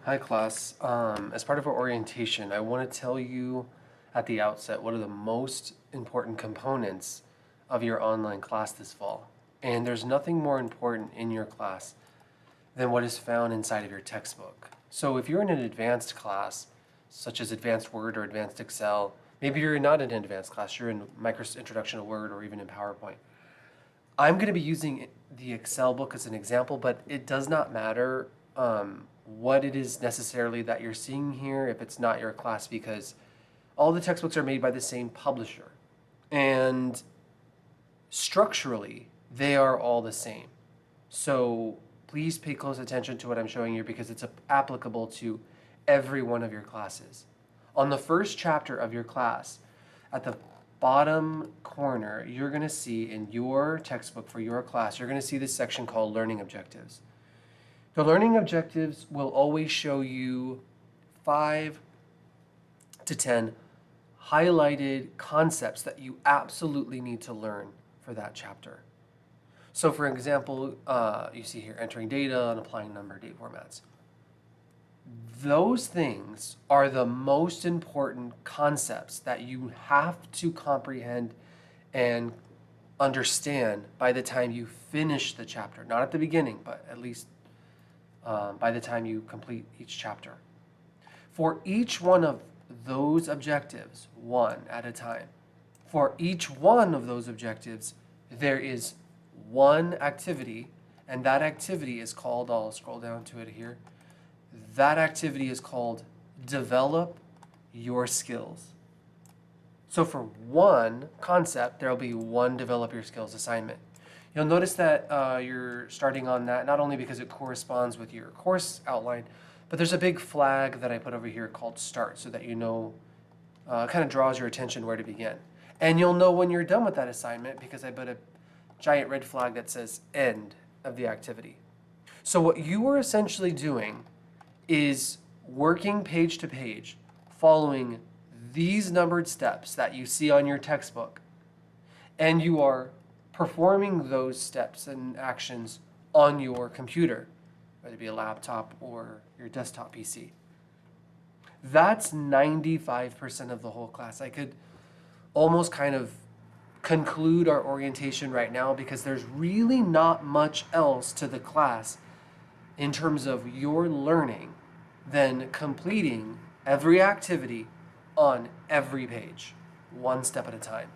Hi class. As part of our orientation, I want to tell you at the outset what are the most important components of your online class this fall. And there's nothing more important in your class than what is found inside of your textbook. So if you're in an advanced class, such as Advanced Word or Advanced Excel, maybe you're not in an advanced class, you're in Microsoft Introduction to Word or even in PowerPoint. I'm going to be using the Excel book as an example, but it does not matter what it is necessarily that you're seeing here if it's not your class, because all the textbooks are made by the same publisher. And structurally, they are all the same. So please pay close attention to what I'm showing you because it's applicable to every one of your classes. On the first chapter of your class, at the bottom corner, you're going to see in your textbook for your class, you're going to see this section called Learning Objectives. The learning objectives will always show you 5 to 10 highlighted concepts that you absolutely need to learn for that chapter. So for example, you see here entering data and applying number date formats. Those things are the most important concepts that you have to comprehend and understand by the time you finish the chapter. Not at the beginning, but at least by the time you complete each chapter. For each one of those objectives, one at a time, for each one of those objectives, there is one activity, and that activity is called, I'll scroll down to it here, that activity is called Develop Your Skills. So for one concept, there will be one Develop Your Skills assignment. You'll notice that you're starting on that not only because it corresponds with your course outline, but there's a big flag that I put over here called Start so that you know, kind of draws your attention where to begin. And you'll know when you're done with that assignment because I put a giant red flag that says End of the activity. So what you are essentially doing is working page to page, following these numbered steps that you see on your textbook, and you are performing those steps and actions on your computer, whether it be a laptop or your desktop PC. That's 95% of the whole class. I could almost kind of conclude our orientation right now because there's really not much else to the class in terms of your learning than completing every activity on every page, one step at a time,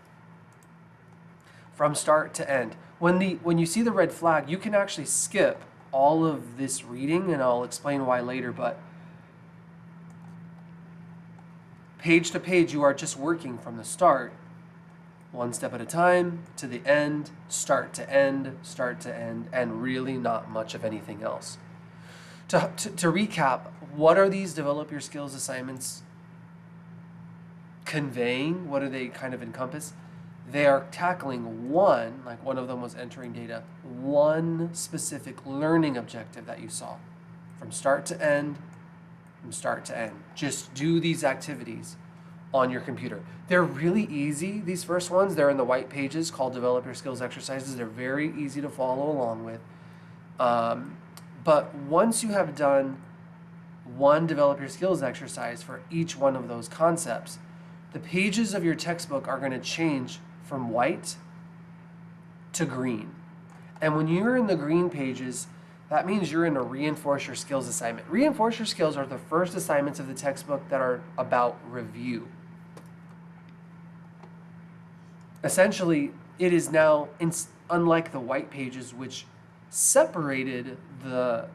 from start to end. When you see the red flag, you can actually skip all of this reading, and I'll explain why later, but page to page, you are just working from the start, one step at a time, to the end, start to end, and really not much of anything else. To recap, what are these Develop Your Skills assignments conveying? What do they kind of encompass? They are tackling one, like one of them was entering data, one specific learning objective that you saw from start to end, Just do these activities on your computer. They're really easy, these first ones. They're in the white pages called Develop Your Skills exercises. They're very easy to follow along with. But once you have done one Develop Your Skills exercise for each one of those concepts, the pages of your textbook are going to change from white to green. And when you're in the green pages, that means you're in a Reinforce Your Skills assignment. Reinforce Your Skills are the first assignments of the textbook that are about review. Essentially, it is now, unlike the white pages, which separated the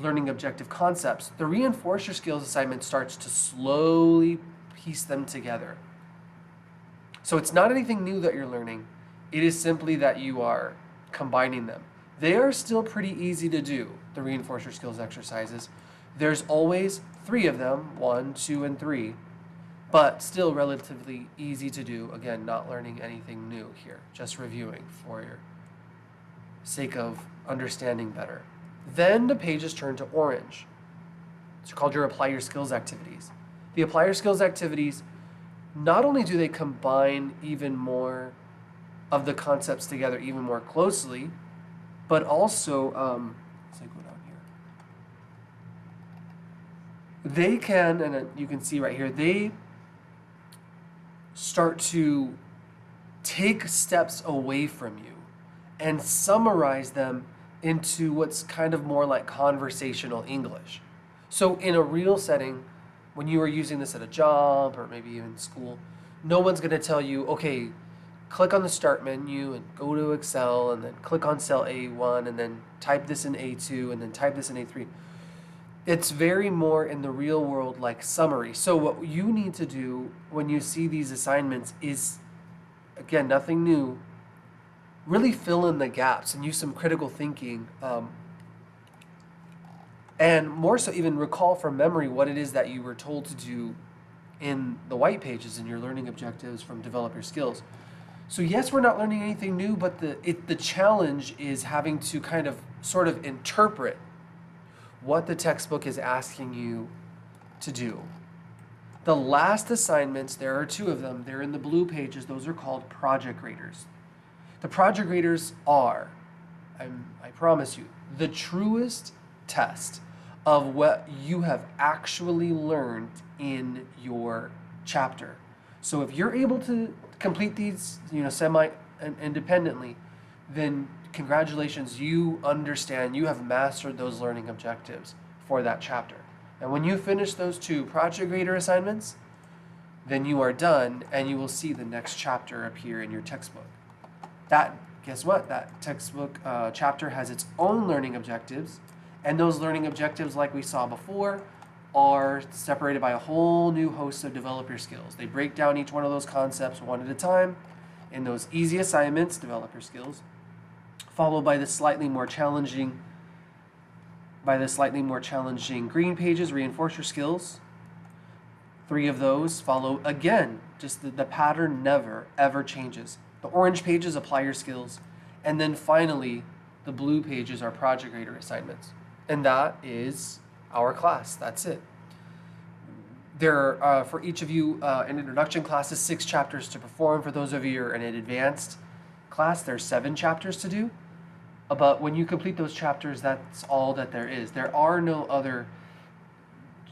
learning objective concepts, the Reinforce Your Skills assignment starts to slowly piece them together. So it's not anything new that you're learning. It is simply that you are combining them. They are still pretty easy to do, the Reinforce Your Skills exercises. There's always 3 of them, 1, 2, and 3, but still relatively easy to do. Again, not learning anything new here, just reviewing for your sake of understanding better. Then the pages turn to orange. It's called your Apply Your Skills activities. The Apply Your Skills activities, not only do they combine even more of the concepts together even more closely, but also, as I go down here, they can, and you can see right here, they start to take steps away from you and summarize them into what's kind of more like conversational English. So in a real setting, when you are using this at a job or maybe even school, no one's going to tell you, okay, click on the start menu and go to Excel and then click on cell A1 and then type this in A2 and then type this in A3. It's very more in the real world like summary. So what you need to do when you see these assignments is, again, nothing new, really fill in the gaps and use some critical thinking, and more so even recall from memory what it is that you were told to do in the white pages in your learning objectives from Develop Your Skills. So yes, we're not learning anything new, but the challenge is having to kind of sort of interpret what the textbook is asking you to do. The last assignments, there are 2 of them. They're in the blue pages. Those are called project graders. The project graders are, I promise you, the truest test of what you have actually learned in your chapter. So if you're able to complete these, semi-independently, then congratulations, you understand, you have mastered those learning objectives for that chapter. And when you finish those 2 project grader assignments, then you are done and you will see the next chapter appear in your textbook. Guess what? That textbook chapter has its own learning objectives, and those learning objectives, like we saw before, are separated by a whole new host of Develop Your Skills. They break down each one of those concepts one at a time in those easy assignments, Develop Your Skills, followed by the slightly more challenging green pages, Reinforce Your Skills. 3 of those follow again, just the pattern never ever changes. The orange pages, Apply Your Skills, and then finally the blue pages are project grader assignments. And that is our class. That's it. There are, for each of you, an introduction class is 6 chapters to perform. For those of you who are in an advanced class, there's 7 chapters to do. But when you complete those chapters, that's all that there is. There are no other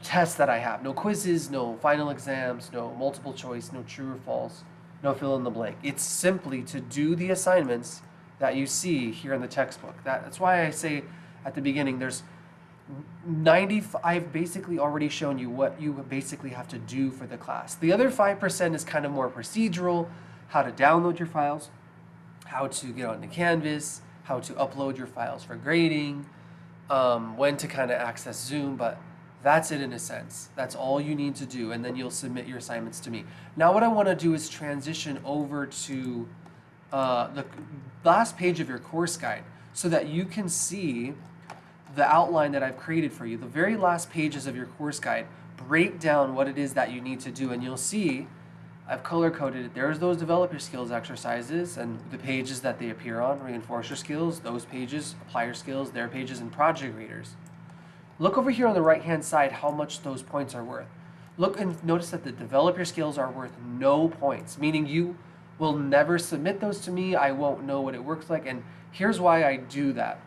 tests that I have. No quizzes, no final exams, no multiple choice, no true or false, no fill in the blank. It's simply to do the assignments that you see here in the textbook. That's why I say at the beginning, there's I've basically already shown you what you basically have to do for the class. The other 5% is kind of more procedural, how to download your files, how to get onto Canvas, how to upload your files for grading, when to kind of access Zoom, but that's it in a sense. That's all you need to do, and then you'll submit your assignments to me. Now what I want to do is transition over to the last page of your course guide so that you can see the outline that I've created for you. The very last pages of your course guide break down what it is that you need to do, and you'll see I've color-coded it. There's those Develop Your Skills exercises and the pages that they appear on, Reinforce Your Skills, those pages, Apply Your Skills, their pages, and project graders. Look over here on the right-hand side how much those points are worth. Look and notice that the Develop Your Skills are worth no points, meaning you will never submit those to me. I won't know what it works like, and here's why I do that.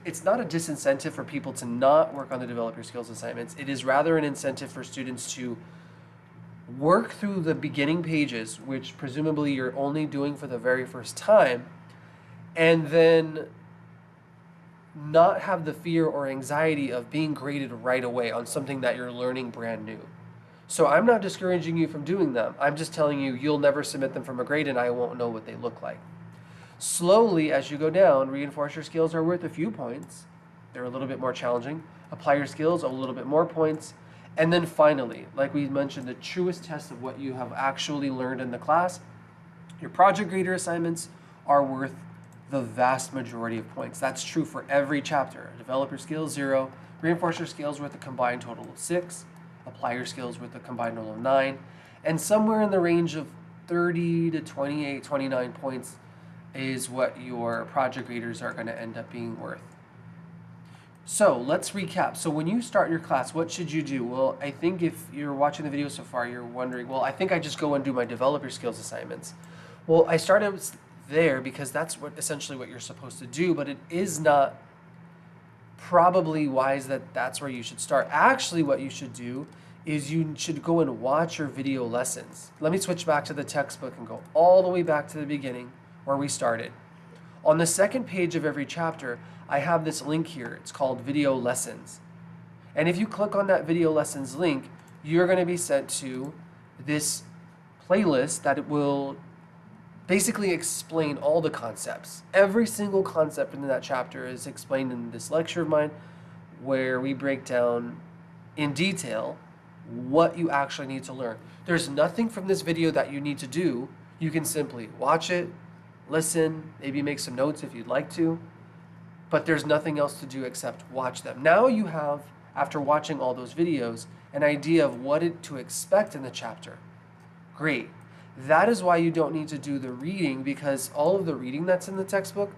It's not a disincentive for people to not work on the Develop Your Skills assignments. It is rather an incentive for students to work through the beginning pages, which presumably you're only doing for the very first time, and then not have the fear or anxiety of being graded right away on something that you're learning brand new. So I'm not discouraging you from doing them. I'm just telling you you'll never submit them from a grade and I won't know what they look like. Slowly, as you go down, Reinforce Your Skills are worth a few points. They're a little bit more challenging. Apply Your Skills, a little bit more points. And then finally, like we mentioned, the truest test of what you have actually learned in the class, your project grader assignments are worth the vast majority of points. That's true for every chapter. Develop Your Skills, 0. Reinforce Your Skills worth a combined total of 6. Apply Your Skills worth a combined total of 9. And somewhere in the range of 30 to 28, 29 points is what your project graders are going to end up being worth. So let's recap. So when you start your class, what should you do? Well, I think if you're watching the video so far, you're wondering, well, I think I just go and do my Develop Your Skills assignments. Well, I started there because that's essentially what you're supposed to do, but it is not probably wise that that's where you should start. Actually, what you should do is you should go and watch your video lessons. Let me switch back to the textbook and go all the way back to the beginning where we started. On the second page of every chapter, I have this link here. It's called Video Lessons. And if you click on that Video Lessons link, you're going to be sent to this playlist that it will basically explain all the concepts. Every single concept in that chapter is explained in this lecture of mine, where we break down in detail what you actually need to learn. There's nothing from this video that you need to do. You can simply watch it, listen, maybe make some notes if you'd like to, but there's nothing else to do except watch them. Now you have, after watching all those videos, an idea of what to expect in the chapter. Great. That is why you don't need to do the reading, because all of the reading that's in the textbook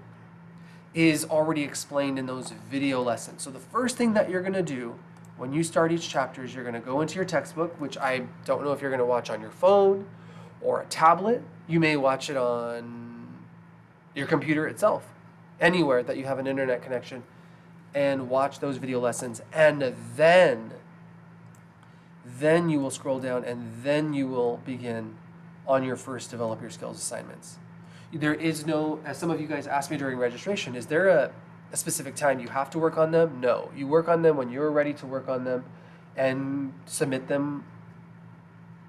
is already explained in those video lessons. So the first thing that you're going to do when you start each chapter is you're going to go into your textbook, which I don't know if you're going to watch on your phone or a tablet. You may watch it on your computer itself, anywhere that you have an internet connection, and watch those video lessons. And then you will scroll down, and then you will begin on your first Develop Your Skills assignments. There is no, as some of you guys asked me during registration, is there a specific time you have to work on them? No. You work on them when you're ready to work on them and submit them,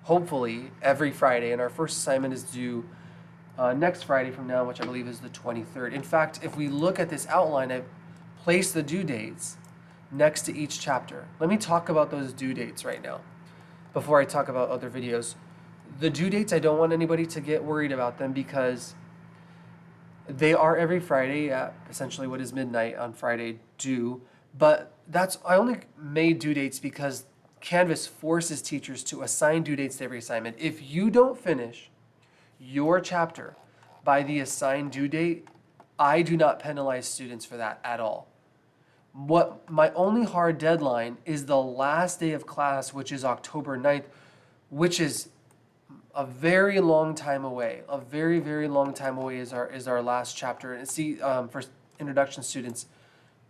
hopefully, every Friday. And our first assignment is due next Friday from now, which I believe is the 23rd. In fact, if we look at this outline, I've placed the due dates next to each chapter. Let me talk about those due dates right now before I talk about other videos. The due dates, I don't want anybody to get worried about them because they are every Friday at essentially what is midnight on Friday due. But I only made due dates because Canvas forces teachers to assign due dates to every assignment. If you don't finish your chapter by the assigned due date, I do not penalize students for that at all. My only hard deadline is the last day of class, which is October 9th, which is a very long time away. A very, very long time away is our last chapter. And see, for introduction students,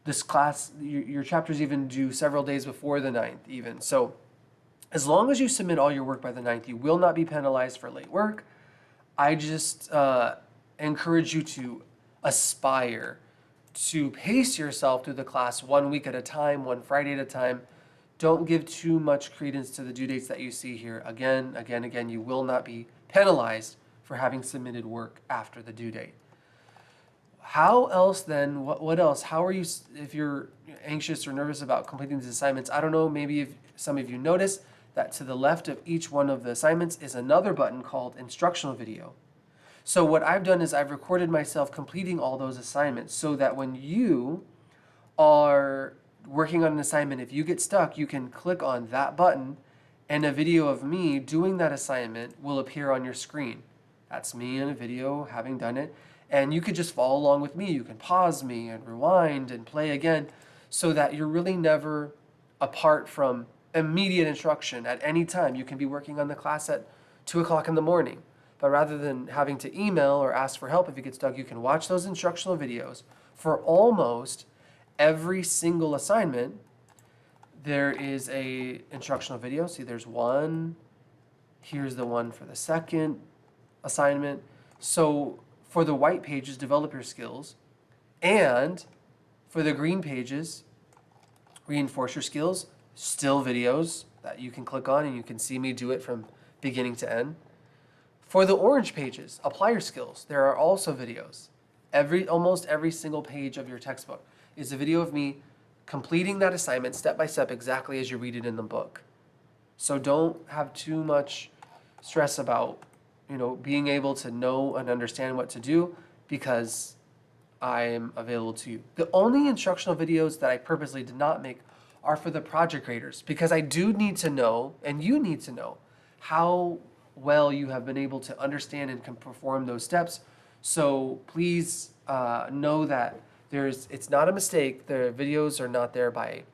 this class, your chapters even due several days before the 9th even. So as long as you submit all your work by the 9th, you will not be penalized for late work. I just encourage you to aspire to pace yourself through the class 1 week at a time, one Friday at a time. Don't give too much credence to the due dates that you see here. Again, you will not be penalized for having submitted work after the due date. How else then, what else? How are you, if you're anxious or nervous about completing these assignments? I don't know, maybe if some of you notice that to the left of each one of the assignments is another button called instructional video. So what I've done is I've recorded myself completing all those assignments so that when you are working on an assignment, if you get stuck, you can click on that button and a video of me doing that assignment will appear on your screen. That's me in a video having done it. And you could just follow along with me. You can pause me and rewind and play again so that you're really never apart from immediate instruction at any time. You can be working on the class at 2 o'clock in the morning. But rather than having to email or ask for help if you get stuck, you can watch those instructional videos for almost every single assignment. There is a instructional video. See, there's one. Here's the one for the second assignment. So for the white pages, develop your skills. And for the green pages, reinforce your skills. Still videos that you can click on and you can see me do it from beginning to end. For the orange pages, apply your skills. There are also videos. Almost every single page of your textbook is a video of me completing that assignment step by step exactly as you read it in the book. So don't have too much stress about, being able to know and understand what to do because I am available to you. The only instructional videos that I purposely did not make are for the project graders because I do need to know, and you need to know, how well you have been able to understand and can perform those steps. So please know that it's not a mistake. The videos are not there by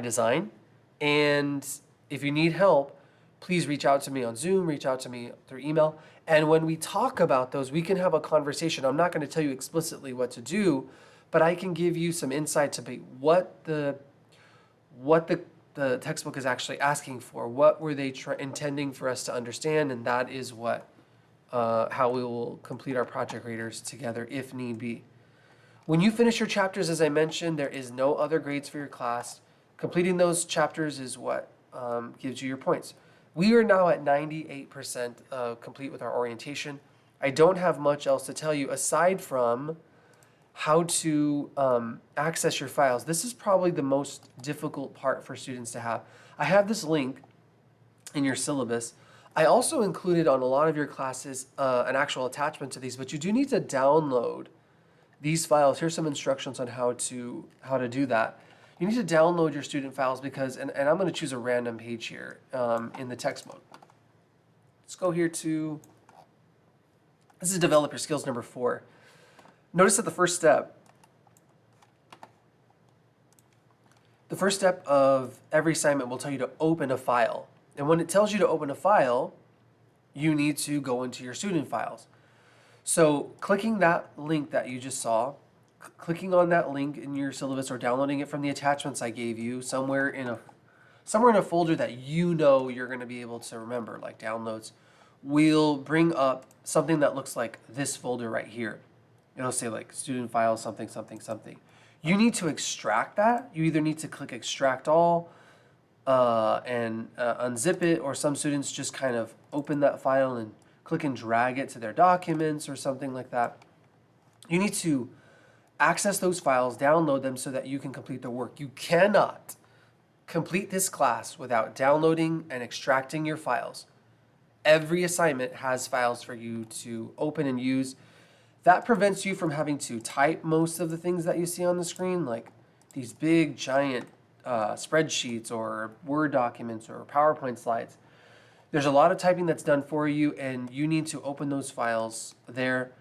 design. And if you need help, please reach out to me on Zoom, reach out to me through email. And when we talk about those, we can have a conversation. I'm not going to tell you explicitly what to do, but I can give you some insight to what the textbook is actually asking for. What were they intending for us to understand? And that is how we will complete our project graders together if need be. When you finish your chapters, as I mentioned, there is no other grades for your class. Completing those chapters is what gives you your points. We are now at 98% complete with our orientation. I don't have much else to tell you aside from how to access your files. This is probably the most difficult part for students to have. I have this link in your syllabus. I also included on a lot of your classes an actual attachment to these, but you do need to download these files. Here's some instructions on how to do that. You need to download your student files because, and I'm going to choose a random page here in the text mode. Let's go here to, this is developer skills number 4. Notice that the first step of every assignment will tell you to open a file. And when it tells you to open a file, you need to go into your student files. So clicking that link that you just saw, clicking on that link in your syllabus or downloading it from the attachments I gave you somewhere in a folder that you know you're going to be able to remember, like downloads, will bring up something that looks like this folder right here. It'll say like student file something something something. You need to extract that. You either need to click extract all and unzip it, or some students just kind of open that file and click and drag it to their documents or something like that. You need to access those files, download them so that you can complete the work. You cannot complete this class without downloading and extracting your files. Every assignment has files for you to open and use. That prevents you from having to type most of the things that you see on the screen, like these big giant spreadsheets or Word documents or PowerPoint slides. There's a lot of typing that's done for you, and you need to open those files there.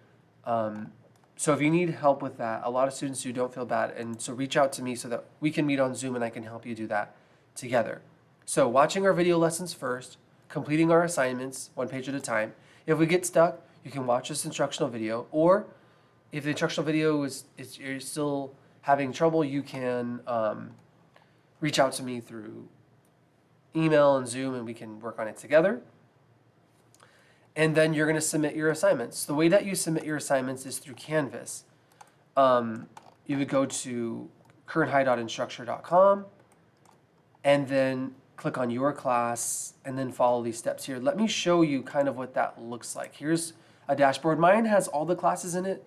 So if you need help with that, a lot of students do, don't feel bad. And so reach out to me so that we can meet on Zoom and I can help you do that together. So watching our video lessons first, completing our assignments one page at a time. If we get stuck, you can watch this instructional video, or if the instructional video is you're still having trouble, you can reach out to me through email and Zoom and we can work on it together. And then you're going to submit your assignments. The way that you submit your assignments is through Canvas. You would go to currenthigh.instructure.com and then click on your class and then follow these steps here. Let me show you kind of what that looks like. Here's a dashboard. Mine has all the classes in it.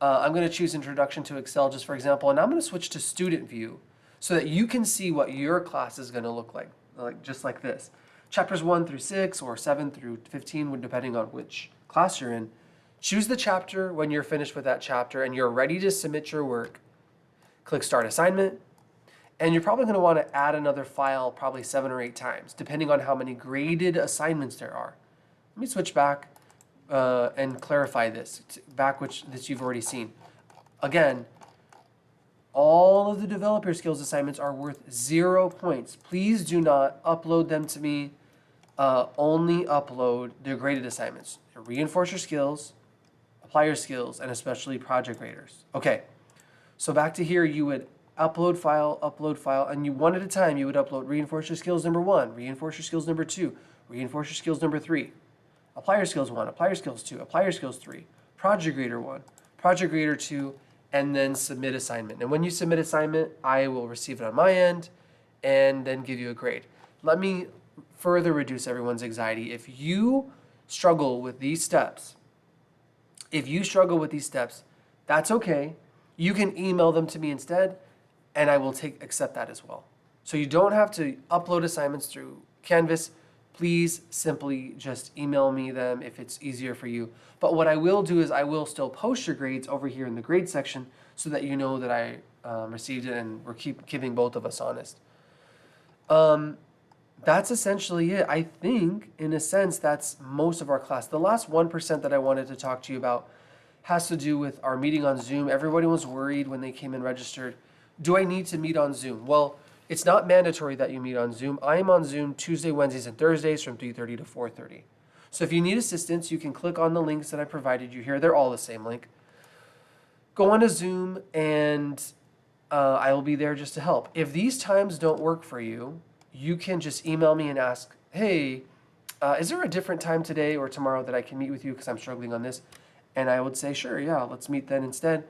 I'm going to choose Introduction to Excel just for example, and I'm going to switch to Student View so that you can see what your class is going to look like just like this. Chapters 1 through 6 or 7 through 15, depending on which class you're in. Choose the chapter when you're finished with that chapter and you're ready to submit your work. Click Start Assignment. And you're probably going to want to add another file probably 7 or 8 times, depending on how many graded assignments there are. Let me switch back and clarify this, that you've already seen. Again, all of the developer skills assignments are worth 0 points. Please do not upload them to me. Only upload the graded assignments. Reinforce your skills, apply your skills, and especially project graders. Okay, so back to here, you would upload file, and you one at a time, you would upload reinforce your skills number 1, reinforce your skills number 2, reinforce your skills number 3, apply your skills 1, apply your skills 2, apply your skills 3, project grader 1, project grader 2, and then submit assignment. And when you submit assignment, I will receive it on my end and then give you a grade. Let me further reduce everyone's anxiety. If you struggle with these steps, that's okay. You can email them to me instead, and I will accept that as well. So you don't have to upload assignments through Canvas. Please simply just email me them if it's easier for you. But what I will do is I will still post your grades over here in the grade section so that you know that I received it and we're keeping both of us honest. That's essentially it. I think, in a sense, that's most of our class. The last 1% that I wanted to talk to you about has to do with our meeting on Zoom. Everybody was worried when they came and registered. Do I need to meet on Zoom? Well, it's not mandatory that you meet on Zoom. I am on Zoom Tuesday, Wednesdays, and Thursdays from 3:30 to 4:30. So if you need assistance, you can click on the links that I provided you here. They're all the same link. go on a Zoom and I will be there just to help. If these times don't work for you, you can just email me and ask, hey, is there a different time today or tomorrow that I can meet with you because I'm struggling on this? And I would say, sure, yeah, let's meet then instead.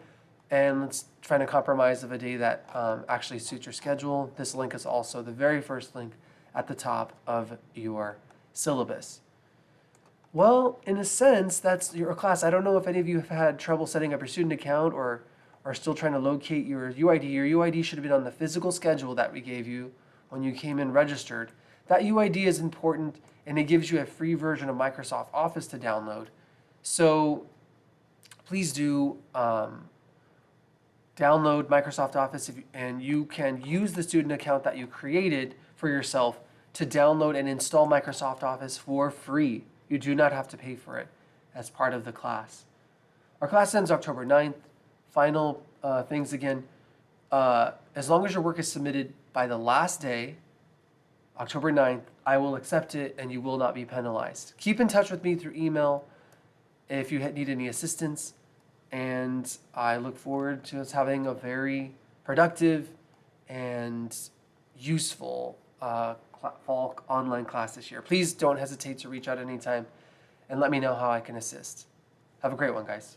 And let's try to compromise of a day that actually suits your schedule. This link is also the very first link at the top of your syllabus. Well, in a sense, that's your class. I don't know if any of you have had trouble setting up your student account or are still trying to locate your UID. Your UID should have been on the physical schedule that we gave you when you came in registered. That UID is important, and it gives you a free version of Microsoft Office to download. So please do download Microsoft Office, and you can use the student account that you created for yourself to download and install Microsoft Office for free. You do not have to pay for it as part of the class. Our class ends October 9th. Final things again, as long as your work is submitted by the last day, October 9th, I will accept it and you will not be penalized. Keep in touch with me through email if you need any assistance, and I look forward to us having a very productive and useful fall online class this year. Please don't hesitate to reach out anytime and let me know how I can assist. Have a great one, guys.